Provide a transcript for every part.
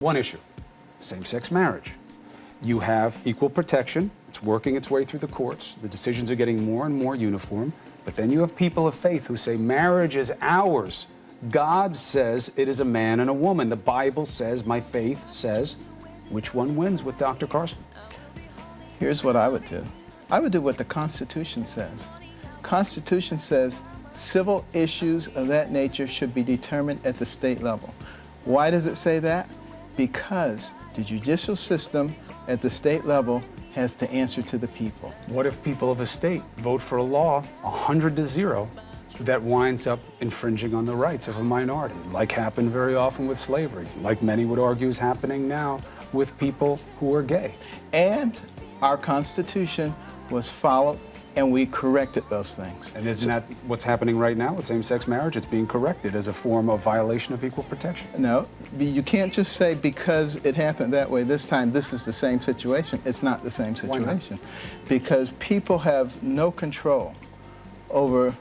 One issue, same-sex marriage. You have equal protection. It's working its way through the courts. The decisions are getting more and more uniform. But then you have people of faith who say marriage is ours. God says it is a man and a woman. The Bible says, my faith says. Which one wins with Dr. Carson? Here's what I would do. I would do what the Constitution says. Constitution says civil issues of that nature should be determined at the state level. Why does it say that? Because the judicial system at the state level has to answer to the people. What if people of a state vote for a law 100-0 that winds up infringing on the rights of a minority, like happened very often with slavery, like many would argue is happening now with people who are gay? And our Constitution was followed, and we corrected those things. And isn't that what's happening right now with same-sex marriage? It's being corrected as a form of violation of equal protection. No, you can't just say because it happened that way this time, this is the same situation. It's not the same situation. Because people have no control over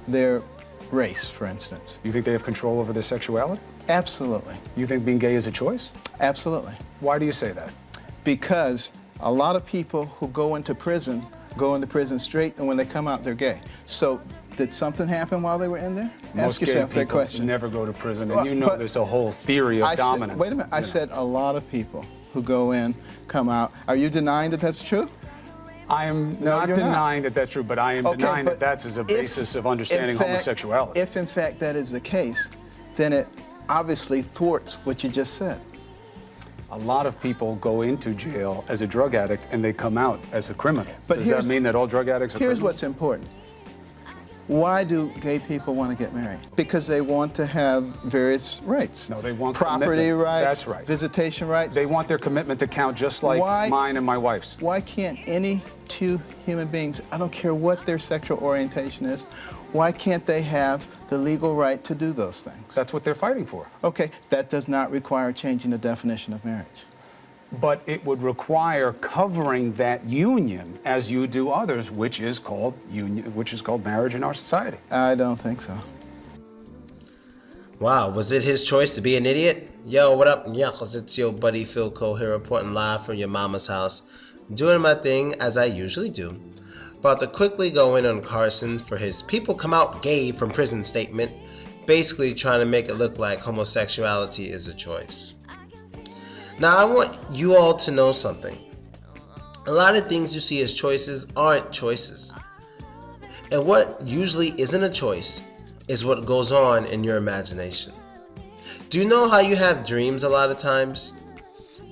their race, for instance. You think they have control over their sexuality? Absolutely. You think being gay is a choice? Absolutely. Why do you say that? Because a lot of people who go into prison straight, and when they come out, they're gay. So did something happen while they were in there? Most Ask yourself gay that question. people never go to prison, and you know there's a whole theory of dominance. Wait a minute, I said a lot of people who go in, come out. Are you denying that that's true? I am not denying that that's true, but I am denying that that's as a basis of understanding homosexuality. If in fact that is the case, then it obviously thwarts what you just said. A lot of people go into jail as a drug addict and they come out as a criminal. But does that mean that all drug addicts are criminals? Here's what's important. Why do gay people want to get married? Because they want to have various rights. No, they want property rights. That's right. Visitation rights. They want their commitment to count just like mine and my wife's. Why can't any two human beings, I don't care what their sexual orientation is, why can't they have the legal right to do those things? That's what they're fighting for. Okay, that does not require changing the definition of marriage. But it would require covering that union as you do others, which is called marriage in our society. I don't think so. Wow, was it his choice to be an idiot? Yo, what up, yuckles? It's your buddy Philko here reporting live from your mama's house. Doing my thing as I usually do. About to quickly go in on Carson for his people come out gay from prison statement, basically trying to make it look like homosexuality is a choice. Now I want you all to know something. A lot of things you see as choices aren't choices. And what usually isn't a choice is what goes on in your imagination. Do you know how you have dreams a lot of times?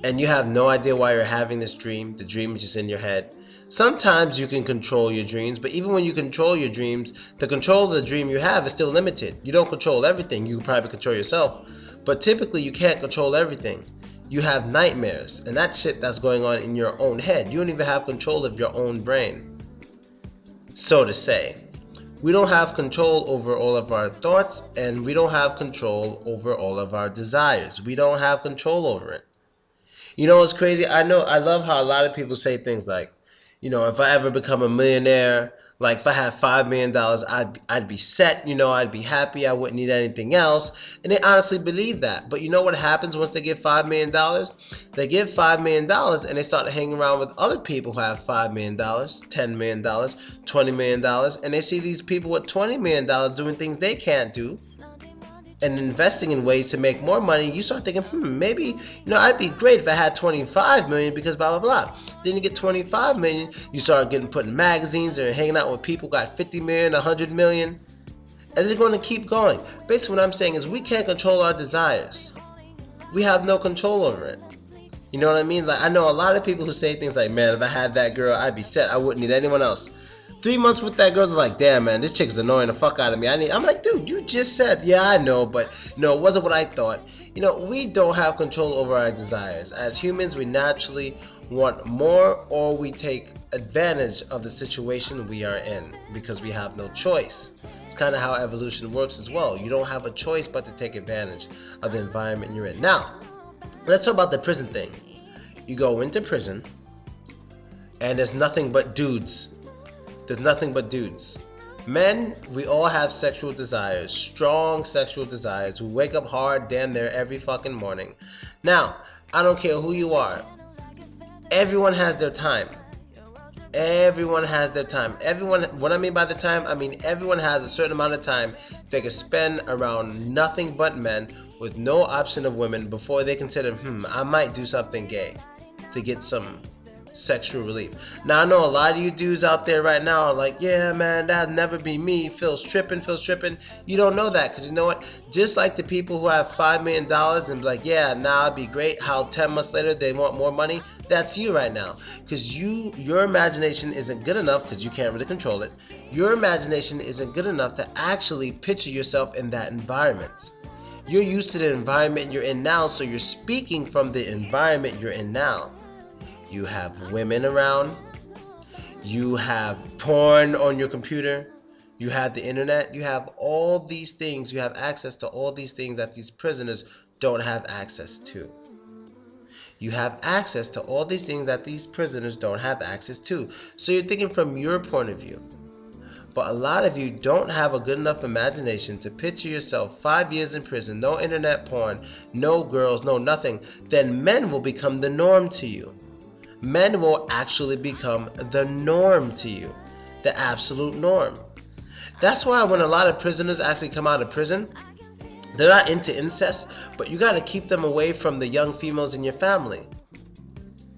And you have no idea why you're having this dream. The dream is just in your head. Sometimes you can control your dreams, but even when you control your dreams, the control of the dream you have is still limited. You don't control everything. You can probably control yourself. But typically you can't control everything. You have nightmares, and that shit that's going on in your own head. You don't even have control of your own brain. So to say, we don't have control over all of our thoughts, and we don't have control over all of our desires. We don't have control over it. You know what's crazy? I love how a lot of people say things like, you know, if I ever become a millionaire, like if I had $5 million, I'd be set, you know, I'd be happy, I wouldn't need anything else. And they honestly believe that. But you know what happens once they get $5 million? They get $5 million and they start hanging around with other people who have $5 million, $10 million, $20 million. And they see these people with $20 million doing things they can't do and investing in ways to make more money. You start thinking, maybe, you know, I'd be great if I had 25 million because blah, blah, blah. Then you get 25 million, you start getting put in magazines or hanging out with people who got 50 million, 100 million, and they're going to keep going. Basically what I'm saying is we can't control our desires. We have no control over it. You know what I mean? Like, I know a lot of people who say things like, man, if I had that girl, I'd be set. I wouldn't need anyone else. 3 months with that girl, they're like, damn, man, this chick's annoying the fuck out of me. I'm like, dude, you just said, yeah, I know, but no, it wasn't what I thought. You know, we don't have control over our desires. As humans, we naturally want more, or we take advantage of the situation we are in because we have no choice. It's kind of how evolution works as well. You don't have a choice but to take advantage of the environment you're in. Now, let's talk about the prison thing. You go into prison, and there's nothing but dudes. There's nothing but dudes. Men, we all have sexual desires, strong sexual desires. We wake up hard damn near every fucking morning. Now, I don't care who you are. Everyone has their time. Everyone has their time. Everyone, what I mean by the time, I mean everyone has a certain amount of time they can spend around nothing but men with no option of women before they consider, I might do something gay to get some sexual relief. Now, I know a lot of you dudes out there right now are like, yeah, man, that'd never be me. Phil's tripping. You don't know that, because you know what? Just like the people who have $5 million and be like, yeah, now it'd be great. How 10 months later they want more money. That's you right now, because your imagination isn't good enough, because you can't really control it. Your imagination isn't good enough to actually picture yourself in that environment. You're used to the environment you're in now, so you're speaking from the environment you're in now. You have women around, you have porn on your computer, you have the internet, you have all these things, you have access to all these things that these prisoners don't have access to. You have access to all these things that these prisoners don't have access to. So you're thinking from your point of view. But a lot of you don't have a good enough imagination to picture yourself 5 years in prison, no internet porn, no girls, no nothing. Then men will become the norm to you. Men will actually become the norm to you, the absolute norm. That's why when a lot of prisoners actually come out of prison, they're not into incest, but you got to keep them away from the young females in your family.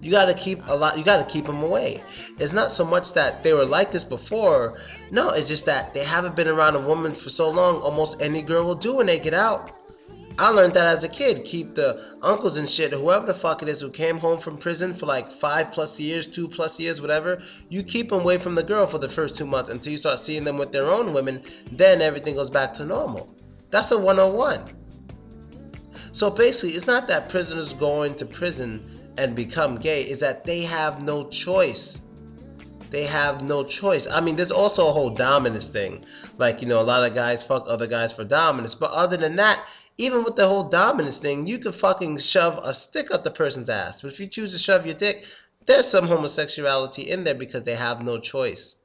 You got to keep them away. It's not so much that they were like this before. No, it's just that they haven't been around a woman for so long, almost any girl will do when they get out. I learned that as a kid. Keep the uncles and shit, whoever the fuck it is who came home from prison for like 5+ years, 2+ years, whatever. You keep them away from the girl for the first 2 months until you start seeing them with their own women. Then everything goes back to normal. That's a 101. So basically, it's not that prisoners go into prison and become gay. It's that they have no choice. They have no choice. I mean, there's also a whole dominance thing. Like, a lot of guys fuck other guys for dominance. But other than that, even with the whole dominance thing, you could fucking shove a stick up the person's ass. But if you choose to shove your dick, there's some homosexuality in there because they have no choice.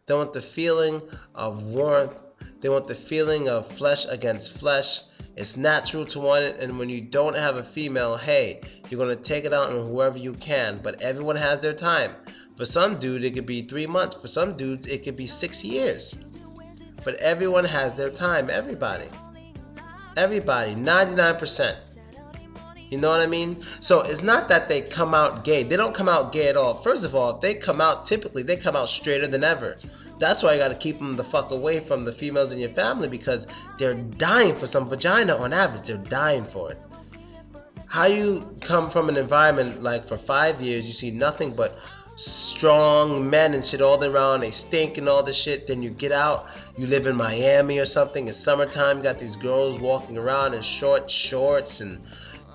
They want the feeling of warmth. They want the feeling of flesh against flesh. It's natural to want it, and when you don't have a female, hey, you're going to take it out on whoever you can, but everyone has their time. For some dude, it could be 3 months. For some dudes, it could be 6 years. But everyone has their time, everybody. Everybody, 99%. You know what I mean? So it's not that they come out gay. They don't come out gay at all. First of all, if they come out, typically, they come out straighter than ever. That's why you got to keep them the fuck away from the females in your family, because they're dying for some vagina on average. They're dying for it. How you come from an environment like for 5 years, you see nothing but strong men and shit all around, they stink and all this shit, then you get out, you live in Miami or something, it's summertime, you got these girls walking around in short shorts and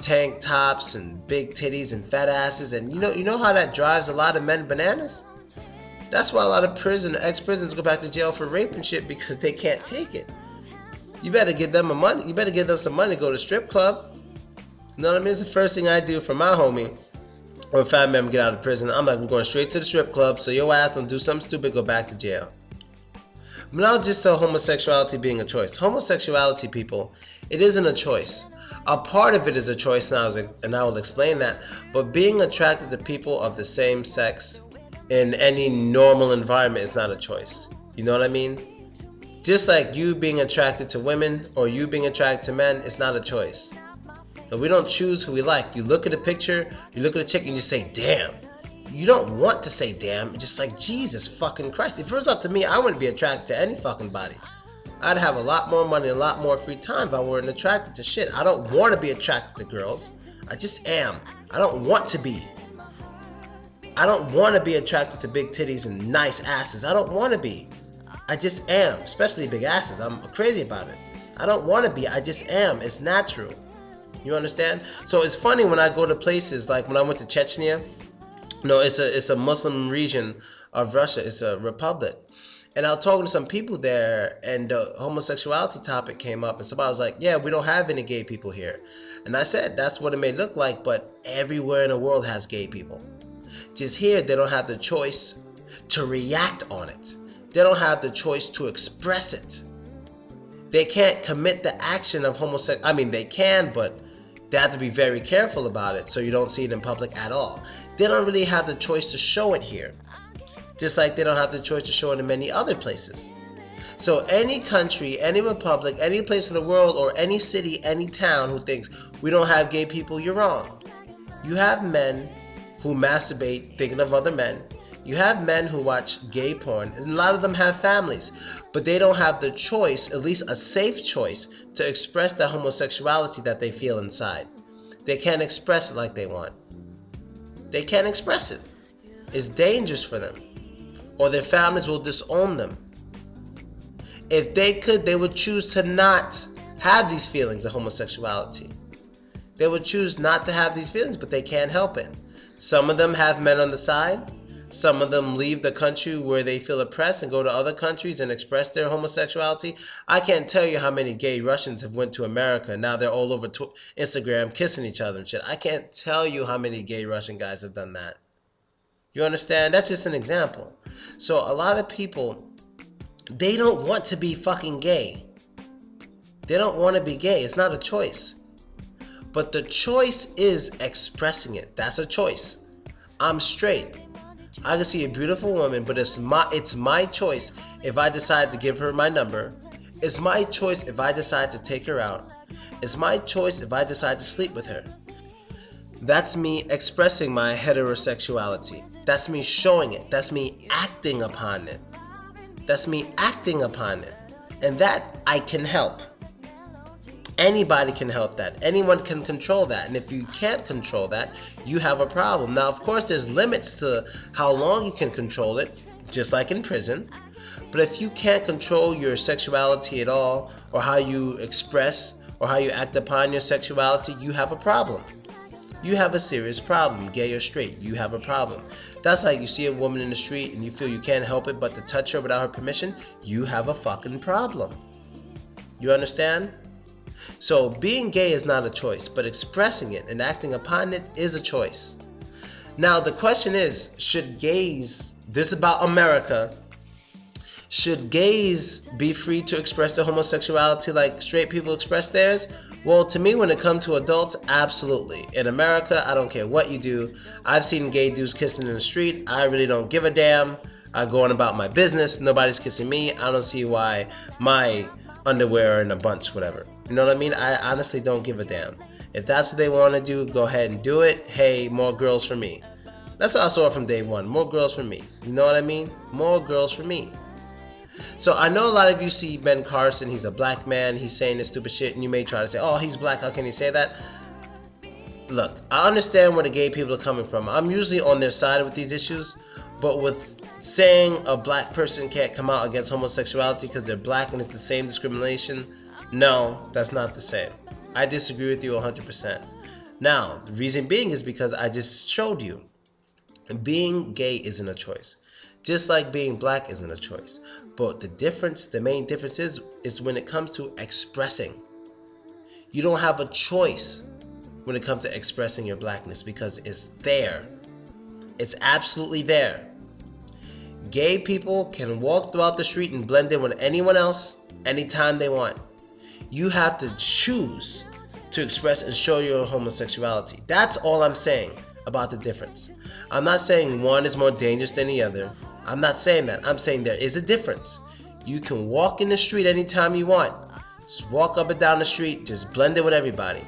tank tops and big titties and fat asses, and you know how that drives a lot of men bananas? That's why a lot of ex-prisoners go back to jail for rape and shit, because they can't take it. You better give them some money to go to a strip club. You know what I mean? It's the first thing I do for my homie or if I member get out of prison. I'm like, we're going straight to the strip club, so your ass don't do something stupid, go back to jail. But now just to homosexuality being a choice. Homosexuality, people, it isn't a choice. A part of it is a choice, and I will explain that. But being attracted to people of the same sex in any normal environment is not a choice. You know what I mean? Just like you being attracted to women or you being attracted to men, it's not a choice. And we don't choose who we like. You look at a picture, you look at a chick and you say, damn. You don't want to say damn. It's just like, Jesus fucking Christ. If it was up to me, I wouldn't be attracted to any fucking body. I'd have a lot more money, a lot more free time if I weren't attracted to shit. I don't want to be attracted to girls. I just am. I don't want to be. I don't want to be attracted to big titties and nice asses. I don't want to be. I just am. Especially big asses. I'm crazy about it. I don't want to be. I just am. It's natural. You understand? So it's funny when I go to places like when I went to Chechnya. No, it's a Muslim region of Russia. It's a republic. And I was talking to some people there, and the homosexuality topic came up, and somebody was like, yeah, we don't have any gay people here. And I said, that's what it may look like, but everywhere in the world has gay people. Just here, they don't have the choice to react on it. They don't have the choice to express it. They can't commit the action of homosexuality. I mean, they can, but They have to be very careful about it so you don't see it in public at all. They don't really have the choice to show it here. Just like they don't have the choice to show it in many other places. So any country, any republic, any place in the world, or any city, any town who thinks we don't have gay people, you're wrong. You have men who masturbate thinking of other men. You have men who watch gay porn, and a lot of them have families, but they don't have the choice, at least a safe choice, to express that homosexuality that they feel inside. They can't express it like they want. They can't express it. It's dangerous for them, or their families will disown them. If they could, they would choose to not have these feelings of homosexuality. They would choose not to have these feelings, but they can't help it. Some of them have men on the side. Some of them leave the country where they feel oppressed and go to other countries and express their homosexuality. I can't tell you how many gay Russians have went to America and now they're all over Instagram kissing each other and shit. I can't tell you how many gay Russian guys have done that. You understand? That's just an example. So a lot of people, they don't want to be fucking gay. They don't want to be gay. It's not a choice. But the choice is expressing it. That's a choice. I'm straight. I can see a beautiful woman, but it's my choice if I decide to give her my number. It's my choice if I decide to take her out. It's my choice if I decide to sleep with her. That's me expressing my heterosexuality. That's me showing it. That's me acting upon it. That's me acting upon it. And that I can help. Anybody can help that. Anyone can control that. And if you can't control that, you have a problem. Now, of course, there's limits to how long you can control it, just like in prison. But if you can't control your sexuality at all, or how you express, or how you act upon your sexuality, you have a problem. You have a serious problem, gay or straight. You have a problem. That's like you see a woman in the street and you feel you can't help it but to touch her without her permission. You have a fucking problem. You understand? So being gay is not a choice, but expressing it and acting upon it is a choice. Now the question is, should gays, this is about America, should gays be free to express their homosexuality like straight people express theirs? Well, to me, when it comes to adults, absolutely. In America, I don't care what you do. I've seen gay dudes kissing in the street. I really don't give a damn. I go on about my business. Nobody's kissing me. I don't see why my underwear are in a bunch, whatever. You know what I mean? I honestly don't give a damn. If that's what they want to do, go ahead and do it. Hey, more girls for me. That's what I saw from day one. More girls for me. You know what I mean? More girls for me. So I know a lot of you see Ben Carson. He's a black man. He's saying this stupid shit. And you may try to say, oh, he's black. How can he say that? Look, I understand where the gay people are coming from. I'm usually on their side with these issues. But with saying a black person can't come out against homosexuality because they're black and it's the same discrimination, no, that's not the same. I disagree with you 100%. Now, the reason being is because I just showed you being gay isn't a choice. Just like being black isn't a choice. But the main difference is when it comes to expressing. You don't have a choice when it comes to expressing your blackness because it's there. It's absolutely there. Gay people can walk throughout the street and blend in with anyone else anytime they want. You have to choose to express and show your homosexuality. That's all I'm saying about the difference. I'm not saying one is more dangerous than the other. I'm not saying that. I'm saying there is a difference. You can walk in the street anytime you want. Just walk up and down the street, just blend in with everybody.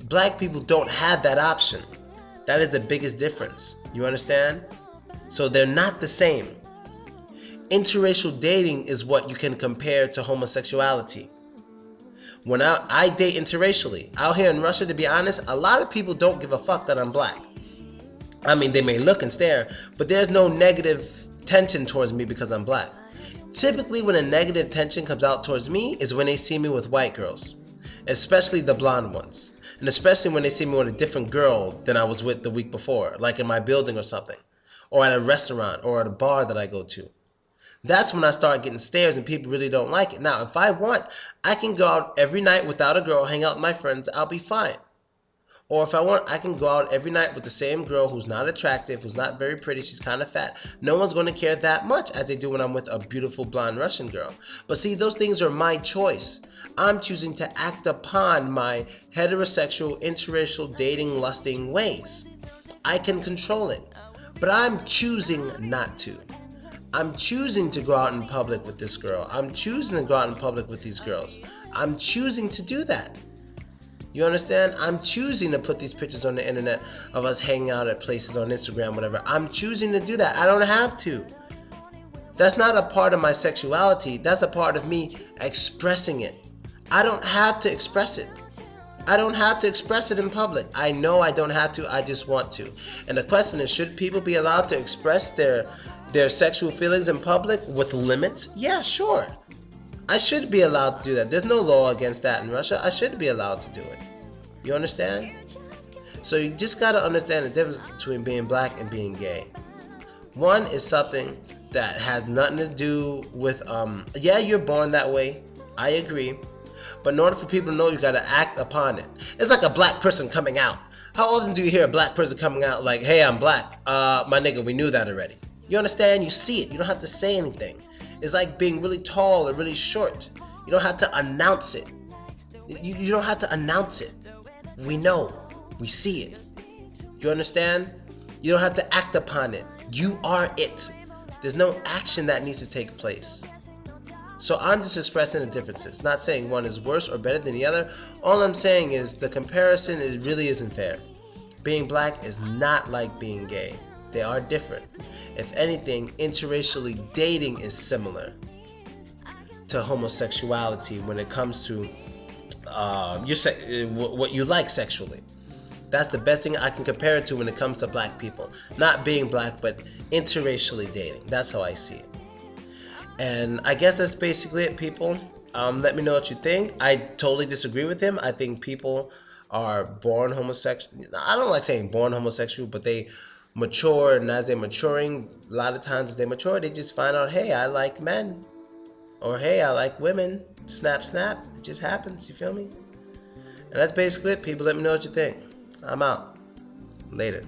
Black people don't have that option. That is the biggest difference. You understand? So they're not the same. Interracial dating is what you can compare to homosexuality. When I date interracially, out here in Russia, to be honest, a lot of people don't give a fuck that I'm black. I mean, they may look and stare, but there's no negative tension towards me because I'm black. Typically, when a negative tension comes out towards me is when they see me with white girls, especially the blonde ones, and especially when they see me with a different girl than I was with the week before, like in my building or something, or at a restaurant or at a bar that I go to. That's when I start getting stares and people really don't like it. Now, if I want, I can go out every night without a girl, hang out with my friends, I'll be fine. Or if I want, I can go out every night with the same girl who's not attractive, who's not very pretty, she's kind of fat. No one's going to care that much as they do when I'm with a beautiful blonde Russian girl. But see, those things are my choice. I'm choosing to act upon my heterosexual, interracial, dating, lusting ways. I can control it. But I'm choosing not to. I'm choosing to go out in public with this girl. I'm choosing to go out in public with these girls. I'm choosing to do that. You understand? I'm choosing to put these pictures on the internet of us hanging out at places on Instagram, whatever. I'm choosing to do that. I don't have to. That's not a part of my sexuality. That's a part of me expressing it. I don't have to express it. I don't have to express it in public. I know I don't have to. I just want to. And the question is, should people be allowed to express their sexual feelings in public with limits? Yeah, sure. I should be allowed to do that. There's no law against that in Russia. I should be allowed to do it. You understand? So you just got to understand the difference between being black and being gay. One is something that has nothing to do with, yeah, you're born that way. I agree. But in order for people to know, you got to act upon it. It's like a black person coming out. How often do you hear a black person coming out like, hey, I'm black? My nigga, we knew that already. You understand? You see it. You don't have to say anything. It's like being really tall or really short. You don't have to announce it. You don't have to announce it. We know. We see it. You understand? You don't have to act upon it. You are it. There's no action that needs to take place. So I'm just expressing the differences. Not saying one is worse or better than the other. All I'm saying is the comparison really isn't fair. Being black is not like being gay. They are different. If anything, interracially dating is similar to homosexuality when it comes to what you like sexually. That's the best thing I can compare it to when it comes to black people. Not being black, but interracially dating. That's how I see it. And I guess that's basically it, people. Let me know what you think. I totally disagree with him. I think people are born homosexual. I don't like saying born homosexual, but they mature, and as they're maturing, a lot of times as they mature, they just find out, hey, I like men, or hey, I like women. Snap, snap. It just happens. You feel me? And that's basically it, people. Let me know what you think. I'm out. Later.